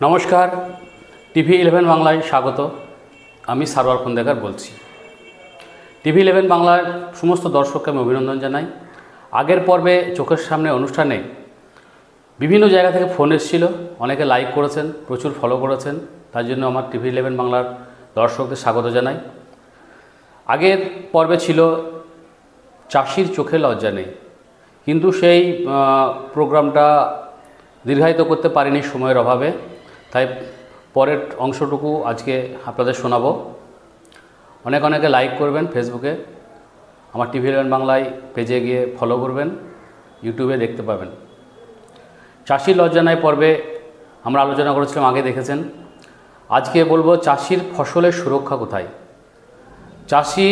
নমস্কার, TV11 বাংলায় স্বাগত। আমি সারোয়ার খন্দকার বলছি। TV11 বাংলার সমস্ত দর্শককে আমি অভিনন্দন জানাই। আগের পর্বে চোখের সামনে অনুষ্ঠানে বিভিন্ন জায়গা থেকে ফোন এসেছিল, অনেকে লাইক করেছেন, প্রচুর ফলো করেছেন, তার জন্য আমার TV11 বাংলার দর্শকদের স্বাগত জানাই। আগের পর্বে ছিল চাষির চোখে লজ্জা নেই, কিন্তু সেই প্রোগ্রামটা দীর্ঘায়িত করতে পারিনি সময়ের অভাবে, তাই পরের অংশটুকু আজকে আপনাদের শোনাবো। অনেকে লাইক করবেন, ফেসবুকে আমার TV11 বাংলায় পেজে গিয়ে ফলো করবেন, ইউটিউবে দেখতে পাবেন। চাষির লজ্জা নাই পর্বে আমরা আলোচনা করেছিলাম, আগে দেখেছেন। আজকে বলবো চাষির ফসলের সুরক্ষা কোথায়। চাষি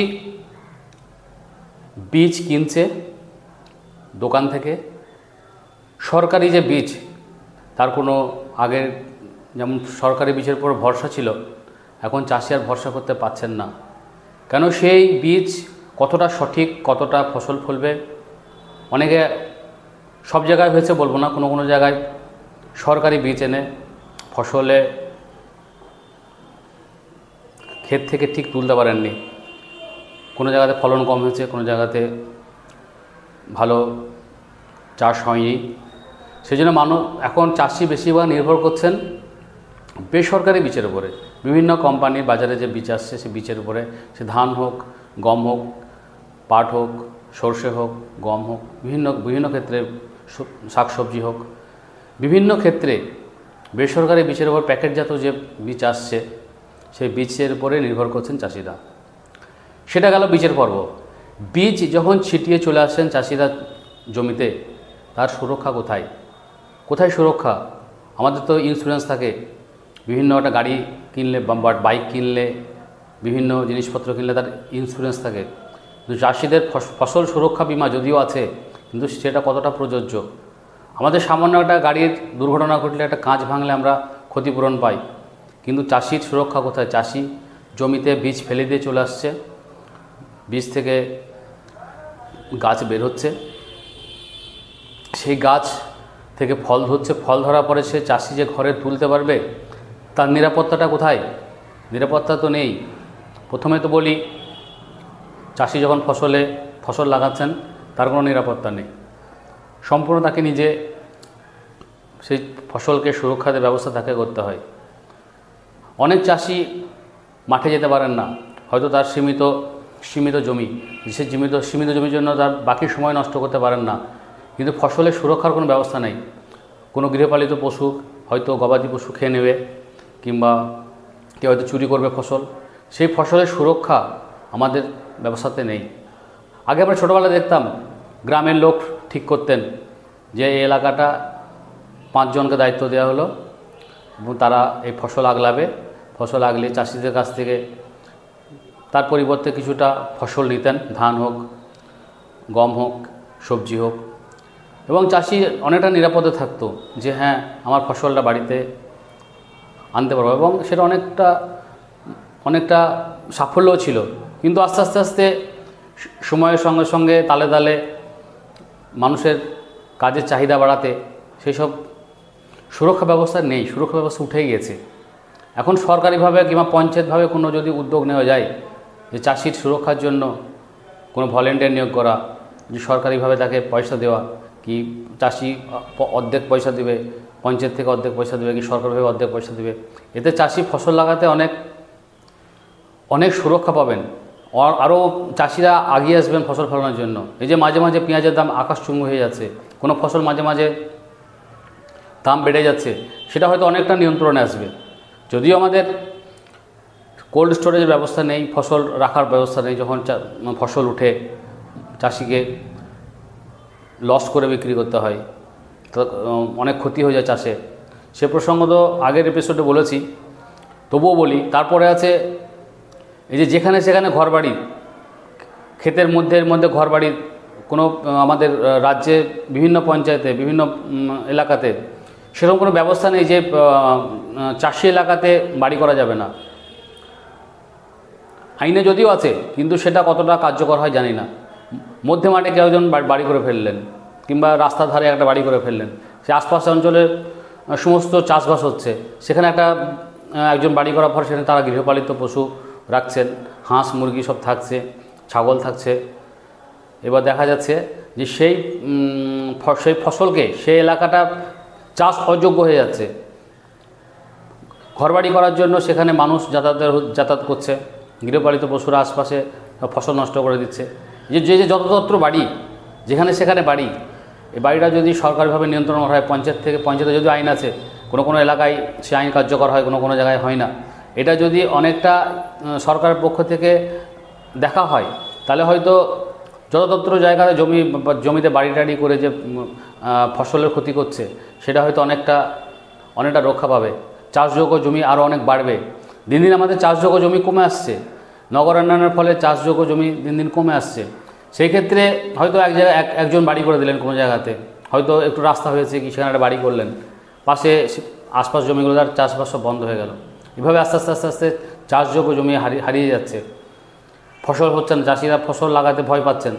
বীজ কিনছে দোকান থেকে, সরকারি যে বীজ, তার কোনো আগের যেমন সরকারি বীজের উপর ভরসা ছিল, এখন চাষি আর ভরসা করতে পারছেন না। কেন সেই বীজ কতটা সঠিক, কতটা ফসল ফলবে, অনেকে সব জায়গায় হয়েছে বলবো না, কোনো জায়গায় সরকারি বীজ এনে ফসলে ক্ষেত থেকে ঠিক তুলতে পারেননি, কোনো জায়গাতে ফলন কম হয়েছে, কোনো জায়গাতে ভালো চাষ হয়নি। সেই জন্য এখন চাষি বেশিরভাগ নির্ভর করছেন বেসরকারি বীজের উপরে। বিভিন্ন কোম্পানির বাজারে যে বীজ আসছে সে বীজের উপরে, সে ধান হোক, গম হোক, পাট হোক, সর্ষে হোক, গম হোক, বিভিন্ন ক্ষেত্রে শাকসবজি হোক, বিভিন্ন ক্ষেত্রে বেসরকারি বীজের উপর প্যাকেটজাত যে বীজ আসছে সেই বীজের উপরে নির্ভর করছেন চাষিরা। সেটা গেল বীজের পর্ব। বীজ যখন ছিটিয়ে চলে আসছেন চাষিরা জমিতে, তার সুরক্ষা কোথায় সুরক্ষা? আমাদের তো ইন্স্যুরেন্স থাকে, বিভিন্ন একটা গাড়ি কিনলে বা বাইক কিনলে, বিভিন্ন জিনিসপত্র কিনলে তার ইন্স্যুরেন্স থাকে। কিন্তু চাষিদের ফসল সুরক্ষা বিমা যদিও আছে, কিন্তু সেটা কতটা প্রযোজ্য? আমাদের সামান্য একটা গাড়ির দুর্ঘটনা ঘটলে, একটা কাঁচ ভাঙলে আমরা ক্ষতিপূরণ পাই, কিন্তু চাষির সুরক্ষা কোথায়? চাষি জমিতে বীজ ফেলে দিয়ে চলে আসছে, বীজ থেকে গাছ বের হচ্ছে, সেই গাছ থেকে ফল ধরছে, ফল ধরার পরে সে চাষি যে ঘরে তুলতে পারবে, তার নিরাপত্তাটা কোথায়? নিরাপত্তা তো নেই। প্রথমে তো বলি, চাষি যখন ফসল লাগাচ্ছেন তার কোনো নিরাপত্তা নেই, সম্পূর্ণ তাকে নিজে সেই ফসলকে সুরক্ষার ব্যবস্থা তাকে করতে হয়। অনেক চাষি মাঠে যেতে পারেন না, হয়তো তার সীমিত জমি, সে সীমিত জমির জন্য তার বাকি সময় নষ্ট করতে পারেন না, কিন্তু ফসলের সুরক্ষার কোনো ব্যবস্থা নেই। কোনো গৃহপালিত পশু, হয়তো গবাদি পশু খেয়ে নেবে, কিংবা কেউ হয়তো চুরি করবে ফসল, সেই ফসলের সুরক্ষা আমাদের ব্যবস্থাতে নেই। আগে আমরা ছোটোবেলায় দেখতাম গ্রামের লোক ঠিক করতেন যে এই এলাকাটা 5 জনকে দায়িত্ব দেওয়া হলো এবং তারা এই ফসল আগলে চাষিদের কাছ থেকে তার পরিবর্তে কিছুটা ফসল নিতেন, ধান হোক, গম হোক, সবজি হোক, এবং চাষি অনেকটা নিরাপদে থাকতো যে হ্যাঁ, আমার ফসলটা বাড়িতে আনতে পারবো, এবং সেটা অনেকটা সাফল্যও ছিল। কিন্তু আস্তে আস্তে সময়ের সঙ্গে সঙ্গে তালে মানুষের কাজের চাহিদা বাড়াতে সেই সব সুরক্ষা ব্যবস্থা নেই, সুরক্ষা ব্যবস্থা উঠেই গেছে। এখন সরকারিভাবে কিংবা পঞ্চায়েতভাবে কোনো যদি উদ্যোগ নেওয়া যায় যে চাষির সুরক্ষার জন্য কোনো ভলেন্টিয়ার নিয়োগ করা, যে সরকারিভাবে তাকে পয়সা দেওয়া, কি চাষি অর্ধেক পয়সা দেবে, পঞ্চায়েত থেকে অর্ধেক পয়সা দেবে, কি সরকারিভাবে অর্ধেক পয়সা দেবে, এতে চাষি ফসল লাগাতে অনেক সুরক্ষা পাবেন, আরও চাষিরা আগিয়ে আসবেন ফসল ফলানোর জন্য। এই যে মাঝে পেঁয়াজের দাম আকাশচুম্বী হয়ে যাচ্ছে, কোনো ফসল মাঝে দাম বেড়ে যাচ্ছে, সেটা হয়তো অনেকটা নিয়ন্ত্রণে আসবে। যদিও আমাদের কোল্ড স্টোরেজের ব্যবস্থা নেই, ফসল রাখার ব্যবস্থা নেই, যখন ফসল উঠে চাষিকে লস করে বিক্রি করতে হয়, তো অনেক ক্ষতি হয়ে যায় চাষে। সে প্রসঙ্গ তো আগের এপিসোডে বলেছি, তবুও বলি। তারপরে আছে এই যে যেখানে সেখানে ঘরবাড়ি, ক্ষেতের মধ্যে ঘরবাড়ি, কোনো আমাদের রাজ্যে বিভিন্ন পঞ্চায়েতে, বিভিন্ন এলাকাতে সেরকম কোনো ব্যবস্থা নেই যে চাষি এলাকাতে বাড়ি করা যাবে না। আইনে যদিও আছে, কিন্তু সেটা কতটা কার্যকর হয় জানি না। মধ্যে মাঠে কেউ একজন বাড়ি করে ফেললেন, কিংবা রাস্তার ধারে একটা বাড়ি করে ফেললেন, সে আশপাশের অঞ্চলে সমস্ত চাষবাস হচ্ছে, সেখানে একজন বাড়ি করার পর সেখানে তারা গৃহপালিত পশু রাখছেন, হাঁস মুরগি সব থাকছে, ছাগল থাকছে। এবার দেখা যাচ্ছে যে সেই ফসলকে সেই এলাকাটা চাষ অযোগ্য হয়ে যাচ্ছে। ঘরবাড়ি করার জন্য সেখানে মানুষ যাতায়াত করছে, গৃহপালিত পশুরা আশপাশে ফসল নষ্ট করে দিচ্ছে। যে যত্র বাড়ি, যেখানে সেখানে বাড়ি, এই বাড়িটা যদি সরকারিভাবে নিয়ন্ত্রণ করা হয়, পঞ্চায়েতে যদি আইন আছে, কোনো এলাকায় সে আইন কার্যকর হয়, কোনো জায়গায় হয় না। এটা যদি অনেকটা সরকারের পক্ষ থেকে দেখা হয়, তাহলে হয়তো যতত্র জায়গায় জমিতে বাড়ি টাড়ি করে যে ফসলের ক্ষতি করছে, সেটা হয়তো অনেকটা রক্ষা পাবে। চাষযোগ্য জমি আরও অনেক বাড়বে। দিন দিন আমাদের চাষযোগ্য জমি কমে আসছে, নগরায়নের ফলে চাষযোগ্য জমি দিন দিন কমে আসছে। সেই ক্ষেত্রে হয়তো এক জায়গায় একজন বাড়ি করে দিলেন, কোনো জায়গাতে হয়তো একটু রাস্তা হয়েছে কি, সেখানে একটা বাড়ি করলেন, পাশে আশপাশ জমিগুলো তার চাষবাস সব বন্ধ হয়ে গেল। এভাবে আস্তে আস্তে চাষযোগ্য জমি হারিয়ে যাচ্ছে, ফসল হচ্ছে না, চাষিরা ফসল লাগাতে ভয় পাচ্ছেন।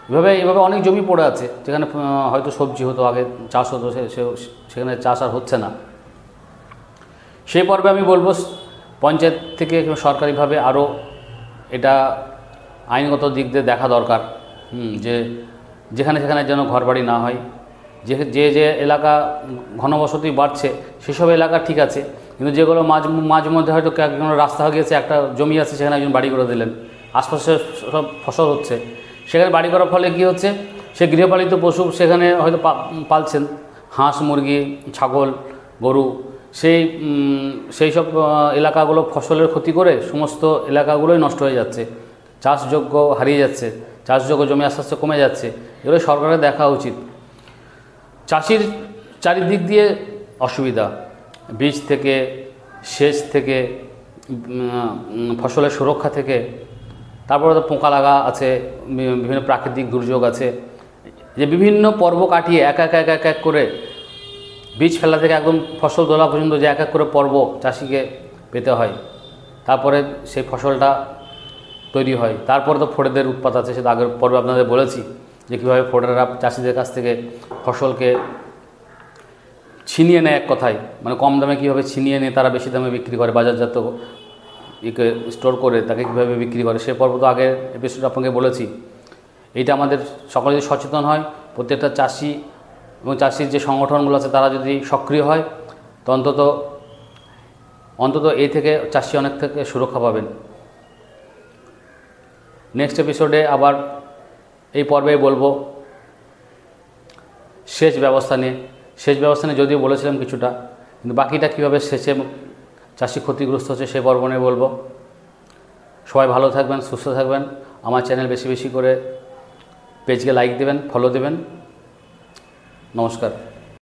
এভাবে অনেক জমি পড়ে আছে, যেখানে হয়তো সবজি হতো, আগে চাষ হতো, সেখানে চাষ আর হচ্ছে না। সেই পর্বে আমি বলবো পঞ্চায়েত থেকে সরকারিভাবে আরও এটা আইনগত দিক দিয়ে দেখা দরকার, যে যেখানে সেখানে যেন ঘরবাড়ি না হয়। যে এলাকা ঘনবসতি বাড়ছে সেসব এলাকা ঠিক আছে, কিন্তু যেগুলো মাঝে মধ্যে হয়তো কোনো রাস্তা হয়ে গেছে, একটা জমি আছে, সেখানে একজন বাড়ি করে দিলেন, আশপাশে সব ফসল হচ্ছে, সেখানে বাড়ি করার ফলে কী হচ্ছে, সে গৃহপালিত পশু সেখানে হয়তো পালছেন, হাঁস মুরগি ছাগল গরু, সেই সব এলাকাগুলো ফসলের ক্ষতি করে সমস্ত এলাকাগুলোই নষ্ট হয়ে যাচ্ছে, চাষযোগ্য হারিয়ে যাচ্ছে, চাষযোগ্য জমি আস্তে আস্তে কমে যাচ্ছে। এগুলো সরকারের দেখা উচিত। চাষির চারিদিক দিয়ে অসুবিধা, বীজ থেকে, সেচ থেকে, ফসলের সুরক্ষা থেকে, তারপরে তো পোকা লাগা আছে, বিভিন্ন প্রাকৃতিক দুর্যোগ আছে, যে বিভিন্ন পর্ব কাটিয়ে এক এক করে বীজ ফেলা থেকে একদম ফসল তোলা পর্যন্ত যে এক করে পর্ব চাষিকে পেতে হয়, তারপরে সেই ফসলটা তৈরি হয়। তারপরে তো ফড়েদের উৎপাত আছে, সেটা আগের পর্বে আপনাদের বলেছি যে কীভাবে ফড়েরা চাষিদের কাছ থেকে ফসলকে ছিনিয়ে নেয়, এক কথায় মানে কম দামে কীভাবে ছিনিয়ে নিয়ে তারা বেশি দামে বিক্রি করে, বাজারজাত স্টোর করে তাকে কীভাবে বিক্রি করে, সে পর্ব তো আগের এপিসোড আপনাকে বলেছি। এইটা আমাদের সকলে যদি সচেতন হয়, প্রত্যেকটা চাষি এবং চাষির যে সংগঠনগুলো আছে তারা যদি সক্রিয় হয়, তো অন্তত এই থেকে চাষি অনেক থেকে সুরক্ষা পাবেন। নেক্সট এপিসোডে আবার এই পর্বে বলবো সেচ ব্যবস্থা নিয়ে যদিও বলেছিলাম কিছুটা, কিন্তু বাকিটা কীভাবে সেচে চাষি ক্ষতিগ্রস্ত হচ্ছে সে পর্ব নিয়ে বলবো। সবাই ভালো থাকবেন, সুস্থ থাকবেন। আমার চ্যানেল বেশি করে পেজকে লাইক দেবেন, ফলো দেবেন। নমস্কার।